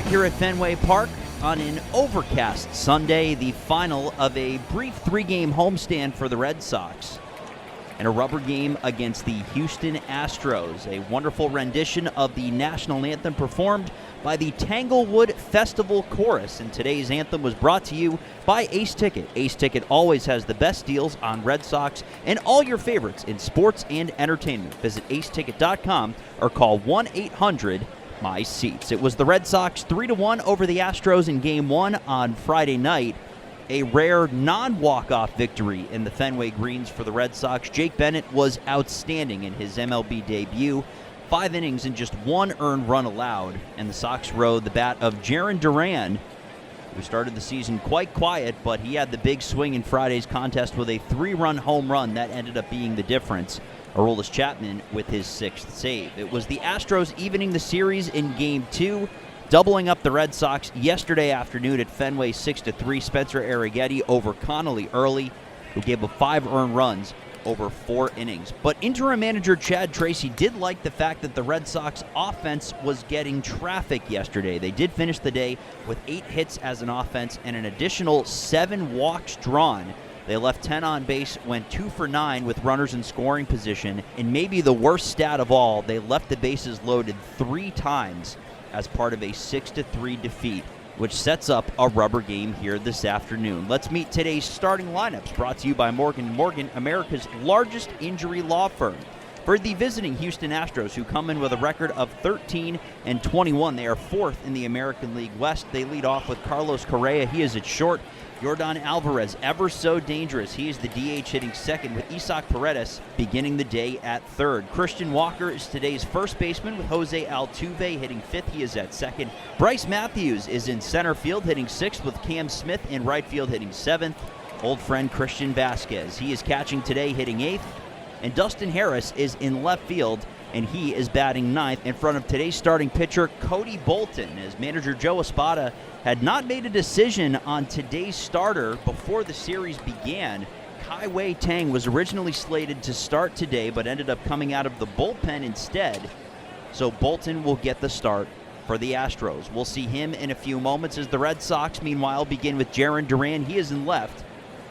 here at Fenway Park on an overcast Sunday, the final of a brief three-game homestand for the Red Sox and a rubber game against the Houston Astros. A wonderful rendition of the national anthem performed by the Tanglewood Festival Chorus, and today's anthem was brought to you by Ace Ticket. Ace Ticket always has the best deals on Red Sox and all your favorites in sports and entertainment. Visit aceticket.com or call 1-800-MY-SEATS. It was the Red Sox 3-1 over the Astros in Game 1 on Friday night. A rare non-walk-off victory in the Fenway Greens for the Red Sox. Jake Bennett was outstanding in his MLB debut. 5 innings and just 1 earned run allowed, and the Sox rode the bat of Jarren Duran, who started the season quite quiet, but he had the big swing in Friday's contest with a 3-run home run that ended up being the difference. Aroldis Chapman with his 6th save. It was the Astros evening the series in Game 2, doubling up the Red Sox yesterday afternoon at Fenway 6-3. Spencer Arrighetti over Connolly early, who gave up 5 earned runs over 4 innings. But interim manager Chad Tracy did like the fact that the Red Sox offense was getting traffic yesterday. They did finish the day with 8 hits as an offense and an additional 7 walks drawn. They left 10 on base, went 2 for 9 with runners in scoring position, and maybe the worst stat of all, they left the bases loaded 3 times as part of a 6-3 defeat, which sets up a rubber game here this afternoon. Let's meet today's starting lineups, brought to you by Morgan & Morgan, America's largest injury law firm. For the visiting Houston Astros, who come in with a record of 13-21, they are 4th in the American League West. They lead off with Carlos Correa. He is at short. Yordan Alvarez, ever so dangerous. He is the DH hitting second, with Isaac Paredes beginning the day at third. Christian Walker is today's first baseman, with Jose Altuve hitting fifth. He is at second. Bryce Matthews is in center field hitting sixth, with Cam Smith in right field hitting seventh. Old friend Christian Vasquez, he is catching today hitting eighth. And Dustin Harris is in left field, and he is batting ninth in front of today's starting pitcher, Cody Bolton, as manager Joe Espada had not made a decision on today's starter before the series began. Kai Wei Tang was originally slated to start today, but ended up coming out of the bullpen instead. So Bolton will get the start for the Astros. We'll see him in a few moments as the Red Sox, meanwhile, begin with Jarren Duran. He is in left.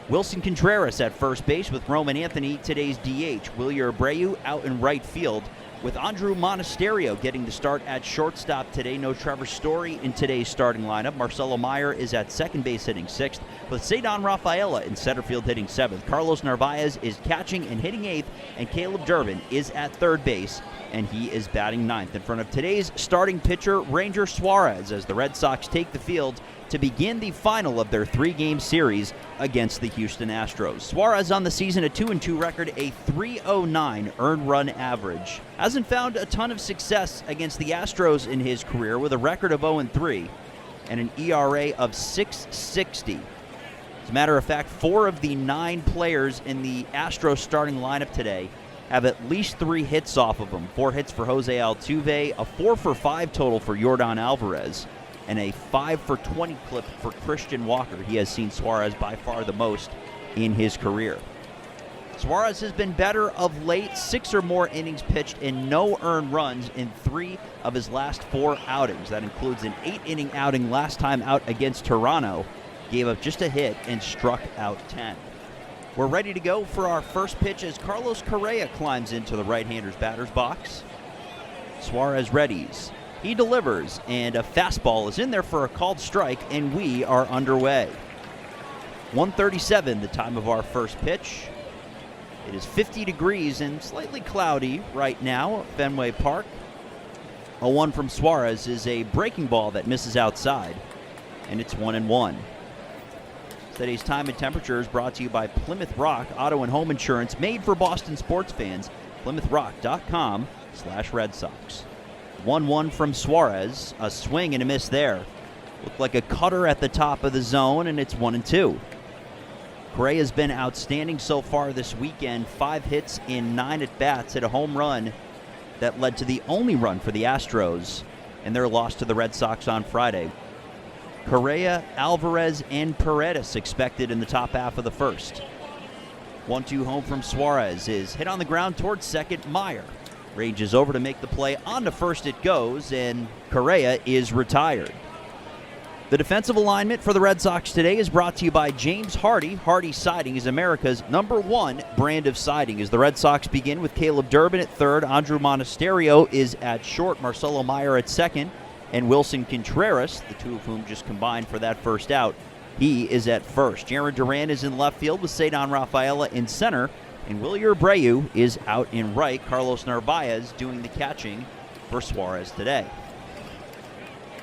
Wilson Contreras at first base, with Roman Anthony today's DH. Wilyer Abreu out in right field, with Andrew Monasterio getting the start at shortstop today. No Trevor Story in today's starting lineup. Marcelo Meyer is at second base hitting sixth, with Cedon Rafaela in center field hitting seventh. Carlos Narvaez is catching and hitting eighth, and Caleb Durbin is at third base, and he is batting ninth in front of today's starting pitcher, Ranger Suarez, as the Red Sox take the field to begin the final of their 3-game series against the Houston Astros. Suarez on the season, a 2-2 record, a .309 earned run average. Hasn't found a ton of success against the Astros in his career, with a record of 0-3 and an ERA of .660. As a matter of fact, 4 of the 9 players in the Astros starting lineup today have at least 3 hits off of them. 4 hits for Jose Altuve, a 4-for-5 total for Yordan Alvarez, and a 5-for-20 clip for Christian Walker. He has seen Suarez by far the most in his career. Suarez has been better of late, 6 or more innings pitched and no earned runs in 3 of his last 4 outings. That includes an 8-inning outing last time out against Toronto. Gave up just a hit and struck out 10. We're ready to go for our first pitch as Carlos Correa climbs into the right-hander's batter's box. Suarez readies. He delivers, and a fastball is in there for a called strike, and we are underway. 1:37, the time of our first pitch. It is 50 degrees and slightly cloudy right now at Fenway Park. A 1 from Suarez is a breaking ball that misses outside, and it's 1-1. Today's time and temperature is brought to you by Plymouth Rock Auto and Home Insurance, made for Boston sports fans. PlymouthRock.com/Red Sox. 1-1 from Suarez. A swing and a miss there. Looked like a cutter at the top of the zone, and it's 1-2. Correa has been outstanding so far this weekend. 5 hits in 9 at-bats, hit a home run that led to the only run for the Astros in their loss to the Red Sox on Friday. Correa, Alvarez, and Paredes expected in the top half of the first. 1-2 home from Suarez is hit on the ground towards second. Meyer ranges over to make the play. On to first it goes, and Correa is retired. The defensive alignment for the Red Sox today is brought to you by James Hardy. Hardy Siding is America's #1 brand of siding. As the Red Sox begin with Caleb Durbin at third, Andrew Monasterio is at short, Marcelo Meyer at second, and Wilson Contreras, the two of whom just combined for that first out, he is at first. Jaron Duran is in left field with Cedon Rafaela in center, and Wilyer Abreu is out in right. Carlos Narvaez doing the catching for Suarez today.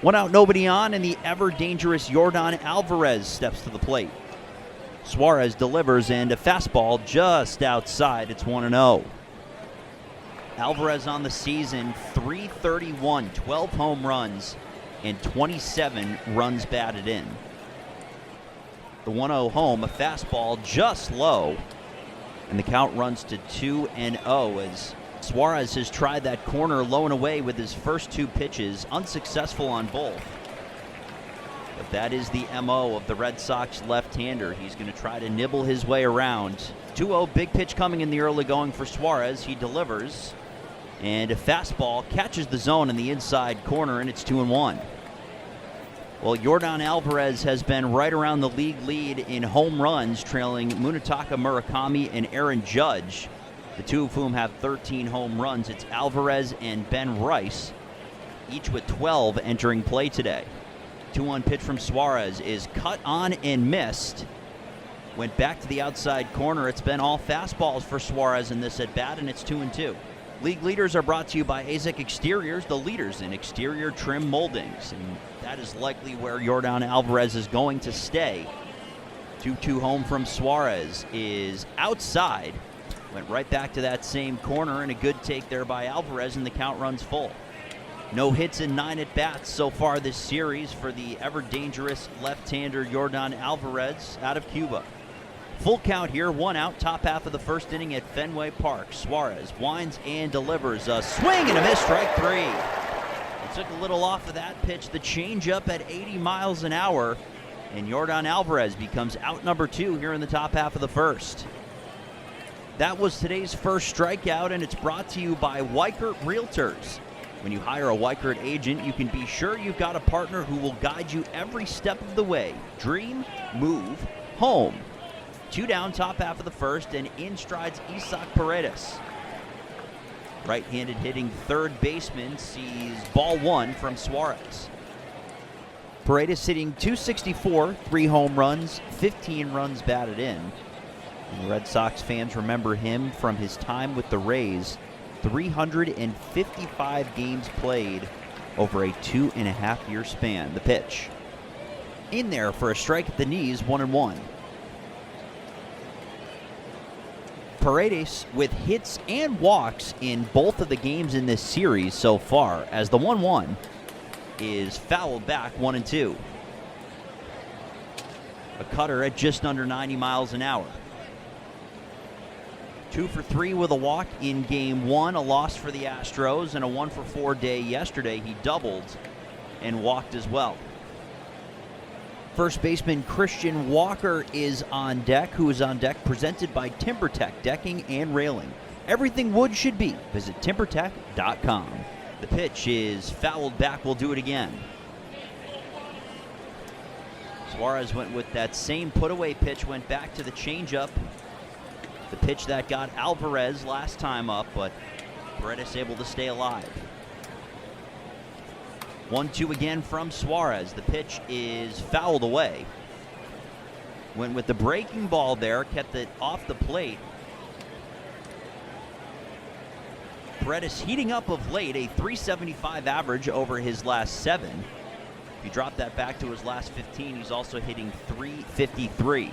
One out, nobody on, and the ever-dangerous Yordan Alvarez steps to the plate. Suarez delivers, and a fastball just outside. It's 1-0. Alvarez on the season, .331, 12 home runs, and 27 runs batted in. The 1-0 home, a fastball just low, and the count runs to 2-0 as Suarez has tried that corner low and away with his first two pitches, unsuccessful on both. But that is the MO of the Red Sox left-hander. He's going to try to nibble his way around. 2-0, big pitch coming in the early going for Suarez. He delivers, and a fastball catches the zone in the inside corner, and it's 2-1. Well, Yordan Alvarez has been right around the league lead in home runs, trailing Munetaka Murakami and Aaron Judge, the two of whom have 13 home runs. It's Alvarez and Ben Rice, each with 12 entering play today. 2-1 pitch from Suarez is cut on and missed. Went back to the outside corner. It's been all fastballs for Suarez in this at-bat, and it's 2-2. League leaders are brought to you by Azek Exteriors, the leaders in exterior trim moldings. And that is likely where Yordan Alvarez is going to stay. 2-2 home from Suarez is outside. Went right back to that same corner, and a good take there by Alvarez, and the count runs full. No hits in 9 at-bats so far this series for the ever-dangerous left-hander Yordan Alvarez out of Cuba. Full count here, 1 out, top half of the first inning at Fenway Park. Suarez winds and delivers a swing and a miss, strike 3. He took a little off of that pitch, the changeup at 80 miles an hour, and Yordan Alvarez becomes out number 2 here in the top half of the first. That was today's first strikeout, and it's brought to you by Weichert Realtors. When you hire a Weichert agent, you can be sure you've got a partner who will guide you every step of the way. Dream, move, home. 2 down, top half of the first, and in strides Isaac Paredes. Right-handed hitting third baseman sees ball 1 from Suarez. Paredes hitting .264, 3 home runs, 15 runs batted in. And Red Sox fans remember him from his time with the Rays. 355 games played over a 2.5-year span. The pitch in there for a strike at the knees, 1-1. Paredes with hits and walks in both of the games in this series so far, as the 1-1 is fouled back, 1-2. A cutter at just under 90 miles an hour. 2 for 3 with a walk in Game 1, a loss for the Astros, and a 1 for 4 day yesterday. He doubled and walked as well. First baseman Christian Walker is on deck, who is on deck presented by TimberTech Decking and Railing. Everything wood should be. Visit timbertech.com. The pitch is fouled back. We'll do it again. Suarez went with that same put-away pitch, went back to the changeup. The pitch that got Alvarez last time up, but Paredes able to stay alive. 1-2 again from Suarez. The pitch is fouled away. Went with the breaking ball there, kept it off the plate. Paredes heating up of late, a .375 average over his last 7. If you drop that back to his last 15, he's also hitting .353.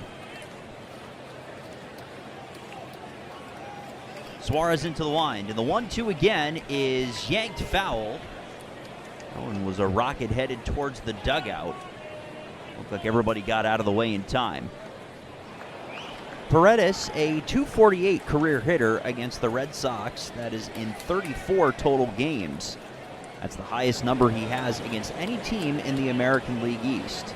Suarez into the wind, and the 1-2 again is yanked foul. That one was a rocket headed towards the dugout. Looked like everybody got out of the way in time. Paredes, a .248 career hitter against the Red Sox. That is in 34 total games. That's the highest number he has against any team in the American League East.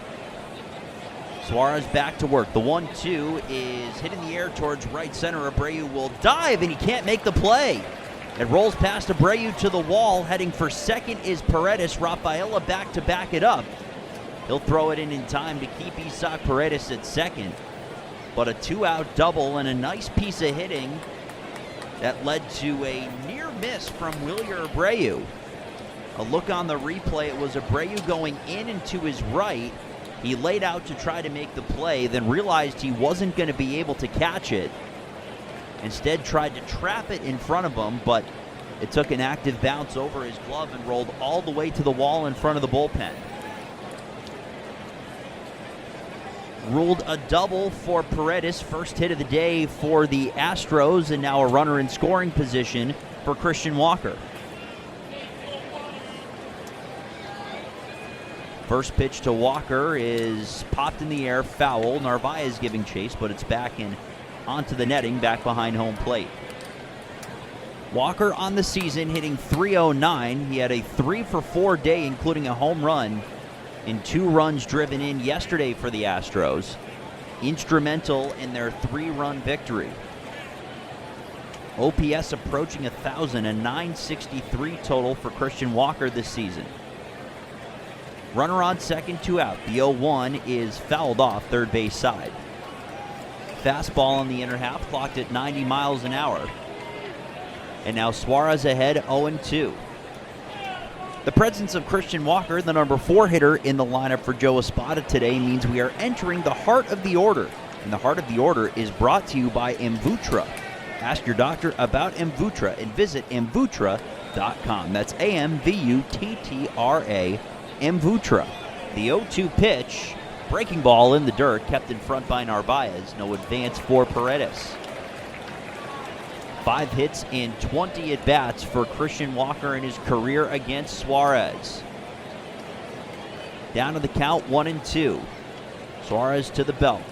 Suarez back to work. The 1-2 is hit in the air towards right center. Abreu will dive, and he can't make the play. It rolls past Abreu to the wall. Heading for second is Paredes. Rafaela back to back it up. He'll throw it in time to keep Isaac Paredes at second. But a 2-out double and a nice piece of hitting that led to a near miss from Wilyer Abreu. A look on the replay, it was Abreu going in and to his right. He laid out to try to make the play, then realized he wasn't going to be able to catch it. Instead tried to trap it in front of him, but it took an active bounce over his glove and rolled all the way to the wall in front of the bullpen. Ruled a double for Paredes, first hit of the day for the Astros, and now a runner in scoring position for Christian Walker. First pitch to Walker is popped in the air, foul. Narvaez giving chase, but it's back in onto the netting, back behind home plate. Walker on the season hitting .309. He had a 3-for-4 day, including a home run and 2 runs driven in yesterday for the Astros. Instrumental in their 3-run victory. OPS approaching 1,000, a .963 total for Christian Walker this season. Runner on second, 2 out. The 0-1 is fouled off third base side. Fastball in the inner half, clocked at 90 miles an hour. And now Suarez ahead, 0-2. The presence of Christian Walker, the number 4 hitter in the lineup for Joe Espada today, means we are entering the heart of the order. And the heart of the order is brought to you by Amvuttra. Ask your doctor about Amvuttra and visit Amvuttra.com. That's Amvuttra, Amvuttra. The 0-2 pitch, breaking ball in the dirt, kept in front by Narvaez. No advance for Paredes. 5 hits and 20 at-bats for Christian Walker in his career against Suarez. Down to the count, 1-2. Suarez to the belt.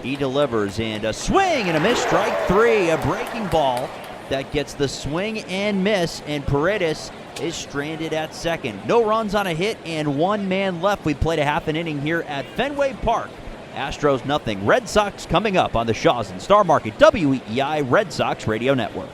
He delivers, and a swing and a miss, strike 3. A breaking ball that gets the swing and miss, and Paredes is stranded at second. No runs on a hit and 1 man left. We played a half an inning here at Fenway Park. Astros nothing. Red Sox coming up on the Shaws and Star Market WEEI Red Sox Radio Network.